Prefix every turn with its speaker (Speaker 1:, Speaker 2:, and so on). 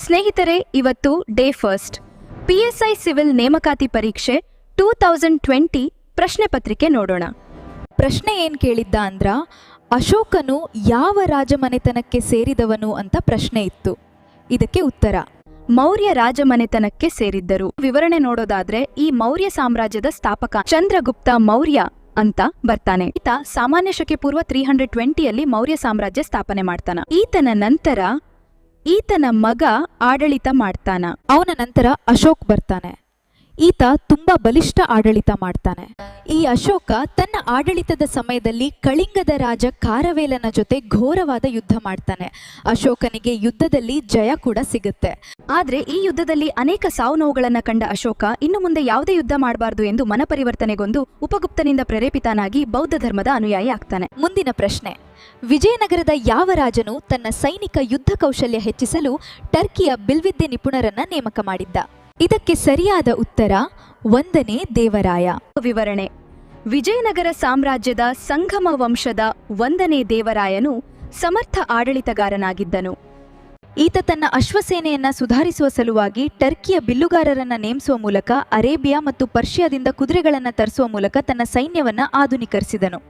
Speaker 1: ಸ್ನೇಹಿತರೆ, ಇವತ್ತು day first PSI civil ನೇಮಕಾತಿ ಪರೀಕ್ಷೆ 2020 ಪ್ರಶ್ನೆ ಪತ್ರಿಕೆ ನೋಡೋಣ.
Speaker 2: ಪ್ರಶ್ನೆ ಏನ್ ಕೇಳಿದ್ದ ಅಂದ್ರ, ಅಶೋಕನು ಯಾವ ರಾಜಮನೆತನಕ್ಕೆ ಸೇರಿದವನು ಅಂತ ಪ್ರಶ್ನೆ ಇತ್ತು. ಇದಕ್ಕೆ ಉತ್ತರ
Speaker 1: ಮೌರ್ಯ ರಾಜಮನೆತನಕ್ಕೆ ಸೇರಿದ್ದರು. ವಿವರಣೆ ನೋಡೋದಾದ್ರೆ ಈ ಮೌರ್ಯ ಸಾಮ್ರಾಜ್ಯದ ಸ್ಥಾಪಕ ಚಂದ್ರಗುಪ್ತ ಮೌರ್ಯ ಅಂತ ಬರ್ತಾನೆ. ಈತ ಸಾಮಾನ್ಯ ಶಕೆ ಪೂರ್ವ 320ಯಲ್ಲಿ ಮೌರ್ಯ ಸಾಮ್ರಾಜ್ಯ ಸ್ಥಾಪನೆ ಮಾಡ್ತಾನ. ಈತನ ನಂತರ ಈತನ ಮಗ ಆಡಳಿತ ಮಾಡ್ತಾನ.
Speaker 2: ಅವನ ನಂತರ ಅಶೋಕ್ ಬರ್ತಾನೆ. ಈತ ತುಂಬಾ ಬಲಿಷ್ಠ ಆಡಳಿತ ಮಾಡ್ತಾನೆ. ಈ ಅಶೋಕ ತನ್ನ ಆಡಳಿತದ ಸಮಯದಲ್ಲಿ ಕಳಿಂಗದ ರಾಜ ಖಾರವೇಲನ ಜೊತೆ ಘೋರವಾದ ಯುದ್ಧ ಮಾಡ್ತಾನೆ. ಅಶೋಕನಿಗೆ ಯುದ್ಧದಲ್ಲಿ ಜಯ ಕೂಡ ಸಿಗುತ್ತೆ.
Speaker 1: ಆದ್ರೆ ಈ ಯುದ್ಧದಲ್ಲಿ ಅನೇಕ ಸಾವು ನೋವುಗಳನ್ನ ಕಂಡ ಅಶೋಕ ಇನ್ನು ಮುಂದೆ ಯಾವುದೇ ಯುದ್ಧ ಮಾಡಬಾರದು ಎಂದು ಮನಪರಿವರ್ತನೆಗೊಂಡು ಉಪಗುಪ್ತನಿಂದ ಪ್ರೇರೇಪಿತನಾಗಿ ಬೌದ್ಧ ಧರ್ಮದ ಅನುಯಾಯಿ ಆಗ್ತಾನೆ.
Speaker 2: ಮುಂದಿನ ಪ್ರಶ್ನೆ, ವಿಜಯನಗರದ ಯಾವ ರಾಜನು ತನ್ನ ಸೈನಿಕ ಯುದ್ಧ ಕೌಶಲ್ಯ ಹೆಚ್ಚಿಸಲು ಟರ್ಕಿಯ ಬಿಲ್ವಿದ್ಯೆ ನಿಪುಣರನ್ನ ನೇಮಕ ಮಾಡಿದ್ದ? ಇದಕ್ಕೆ ಸರಿಯಾದ ಉತ್ತರ 1ನೇ ದೇವರಾಯ.
Speaker 1: ವಿವರಣೆ: ವಿಜಯನಗರ ಸಾಮ್ರಾಜ್ಯದ ಸಂಗಮ ವಂಶದ 1ನೇ ದೇವರಾಯನು ಸಮರ್ಥ ಆಡಳಿತಗಾರನಾಗಿದ್ದನು.
Speaker 2: ಈತ ತನ್ನ ಅಶ್ವಸೇನೆಯನ್ನ ಸುಧಾರಿಸುವ ಸಲುವಾಗಿ ಟರ್ಕಿಯ ಬಿಲ್ಲುಗಾರರನ್ನ ನೇಮಿಸುವ ಮೂಲಕ ಅರೇಬಿಯಾ ಮತ್ತು ಪರ್ಷಿಯಾದಿಂದ ಕುದುರೆಗಳನ್ನು ತರಿಸುವ ಮೂಲಕ ತನ್ನ ಸೈನ್ಯವನ್ನ ಆಧುನೀಕರಿಸಿದನು.